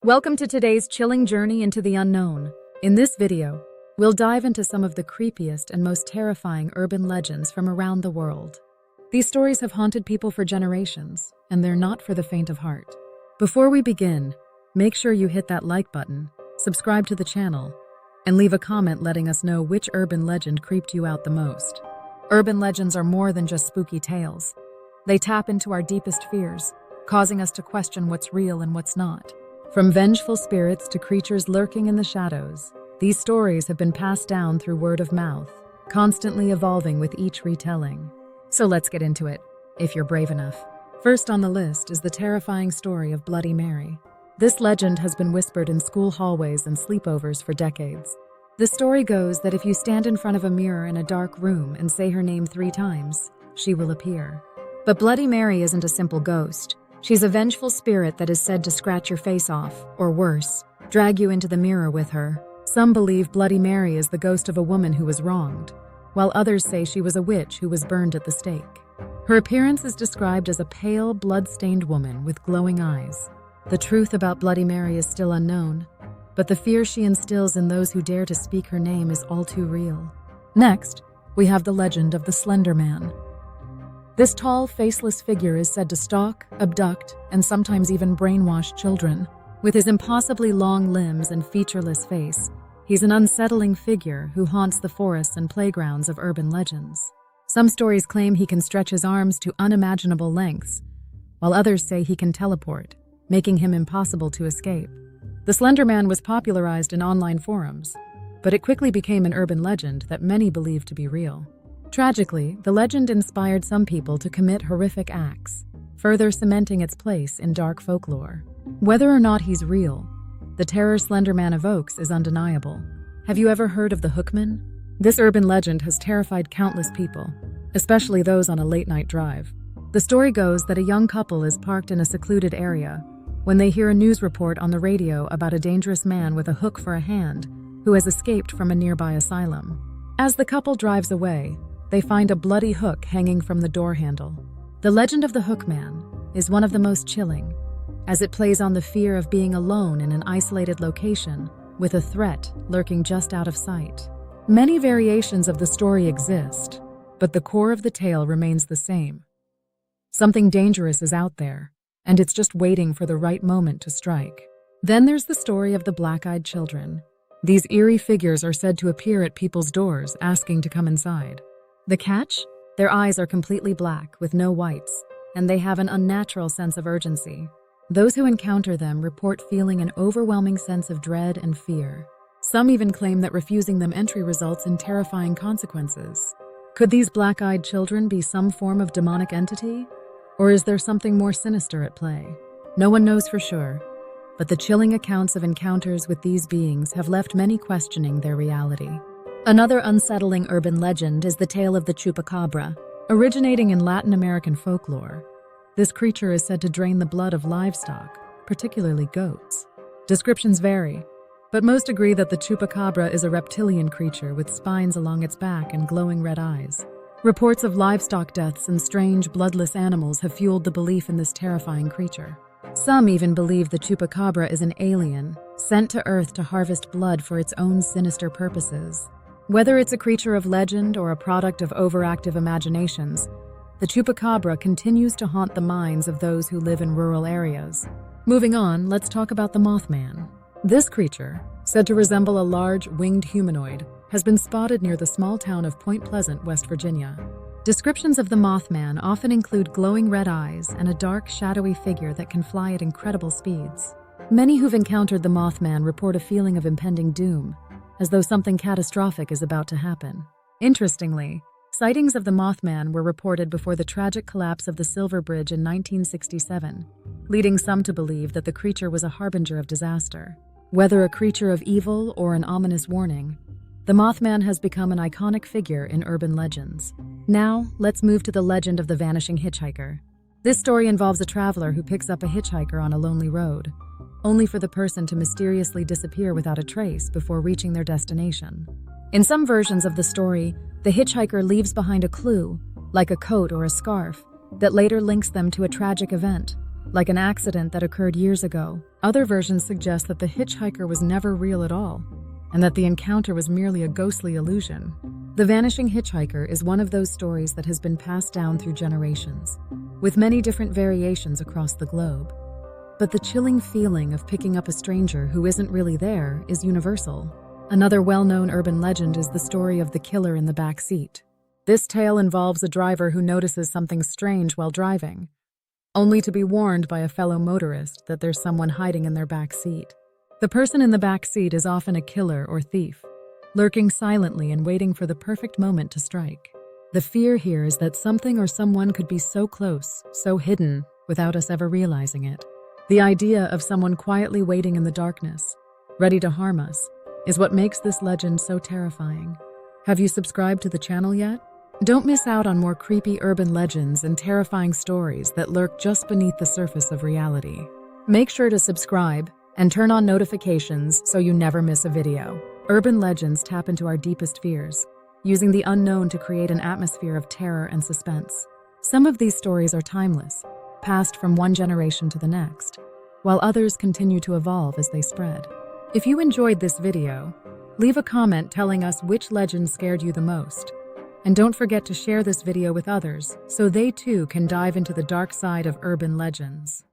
Welcome to today's chilling journey into the unknown. In this video, we'll dive into some of the creepiest and most terrifying urban legends from around the world. These stories have haunted people for generations, and they're not for the faint of heart. Before we begin, make sure you hit that like button, subscribe to the channel, and leave a comment letting us know which urban legend creeped you out the most. Urban legends are more than just spooky tales. They tap into our deepest fears, causing us to question what's real and what's not. From vengeful spirits to creatures lurking in the shadows, these stories have been passed down through word of mouth, constantly evolving with each retelling. So let's get into it, if you're brave enough. First on the list is the terrifying story of Bloody Mary. This legend has been whispered in school hallways and sleepovers for decades. The story goes that if you stand in front of a mirror in a dark room and say her name 3 times, she will appear. But Bloody Mary isn't a simple ghost. She's a vengeful spirit that is said to scratch your face off, or worse, drag you into the mirror with her. Some believe Bloody Mary is the ghost of a woman who was wronged, while others say she was a witch who was burned at the stake. Her appearance is described as a pale, blood-stained woman with glowing eyes. The truth about Bloody Mary is still unknown, but the fear she instills in those who dare to speak her name is all too real. Next, we have the legend of the Slender Man. This tall, faceless figure is said to stalk, abduct, and sometimes even brainwash children. With his impossibly long limbs and featureless face, he's an unsettling figure who haunts the forests and playgrounds of urban legends. Some stories claim he can stretch his arms to unimaginable lengths, while others say he can teleport, making him impossible to escape. The Slender Man was popularized in online forums, but it quickly became an urban legend that many believed to be real. Tragically, the legend inspired some people to commit horrific acts, further cementing its place in dark folklore. Whether or not he's real, the terror Slender Man evokes is undeniable. Have you ever heard of the Hookman? This urban legend has terrified countless people, especially those on a late-night drive. The story goes that a young couple is parked in a secluded area when they hear a news report on the radio about a dangerous man with a hook for a hand who has escaped from a nearby asylum. As the couple drives away, they find a bloody hook hanging from the door handle. The legend of the Hookman is one of the most chilling, as it plays on the fear of being alone in an isolated location with a threat lurking just out of sight. Many variations of the story exist, but the core of the tale remains the same. Something dangerous is out there, and it's just waiting for the right moment to strike. Then there's the story of the black-eyed children. These eerie figures are said to appear at people's doors asking to come inside. The catch? Their eyes are completely black with no whites, and they have an unnatural sense of urgency. Those who encounter them report feeling an overwhelming sense of dread and fear. Some even claim that refusing them entry results in terrifying consequences. Could these black-eyed children be some form of demonic entity? Or is there something more sinister at play? No one knows for sure, but the chilling accounts of encounters with these beings have left many questioning their reality. Another unsettling urban legend is the tale of the chupacabra. Originating in Latin American folklore, this creature is said to drain the blood of livestock, particularly goats. Descriptions vary, but most agree that the chupacabra is a reptilian creature with spines along its back and glowing red eyes. Reports of livestock deaths and strange, bloodless animals have fueled the belief in this terrifying creature. Some even believe the chupacabra is an alien, sent to Earth to harvest blood for its own sinister purposes. Whether it's a creature of legend or a product of overactive imaginations, the chupacabra continues to haunt the minds of those who live in rural areas. Moving on, let's talk about the Mothman. This creature, said to resemble a large, winged humanoid, has been spotted near the small town of Point Pleasant, West Virginia. Descriptions of the Mothman often include glowing red eyes and a dark, shadowy figure that can fly at incredible speeds. Many who've encountered the Mothman report a feeling of impending doom, as though something catastrophic is about to happen. Interestingly, sightings of the Mothman were reported before the tragic collapse of the Silver Bridge in 1967, leading some to believe that the creature was a harbinger of disaster. Whether a creature of evil or an ominous warning, the Mothman has become an iconic figure in urban legends. Now, let's move to the legend of the vanishing hitchhiker. This story involves a traveler who picks up a hitchhiker on a lonely road, only for the person to mysteriously disappear without a trace before reaching their destination. In some versions of the story, the hitchhiker leaves behind a clue, like a coat or a scarf, that later links them to a tragic event. like an accident that occurred years ago. Other versions suggest that the hitchhiker was never real at all, and that the encounter was merely a ghostly illusion. The vanishing hitchhiker is one of those stories that has been passed down through generations, with many different variations across the globe. But the chilling feeling of picking up a stranger who isn't really there is universal. Another well-known urban legend is the story of the killer in the back seat. This tale involves a driver who notices something strange while driving, only to be warned by a fellow motorist that there's someone hiding in their back seat. The person in the back seat is often a killer or thief, lurking silently and waiting for the perfect moment to strike. The fear here is that something or someone could be so close, so hidden, without us ever realizing it. The idea of someone quietly waiting in the darkness, ready to harm us, is what makes this legend so terrifying. Have you subscribed to the channel yet? Don't miss out on more creepy urban legends and terrifying stories that lurk just beneath the surface of reality. Make sure to subscribe and turn on notifications so you never miss a video. Urban legends tap into our deepest fears, using the unknown to create an atmosphere of terror and suspense. Some of these stories are timeless, passed from one generation to the next, while others continue to evolve as they spread. If you enjoyed this video, leave a comment telling us which legend scared you the most. And don't forget to share this video with others so they too can dive into the dark side of urban legends.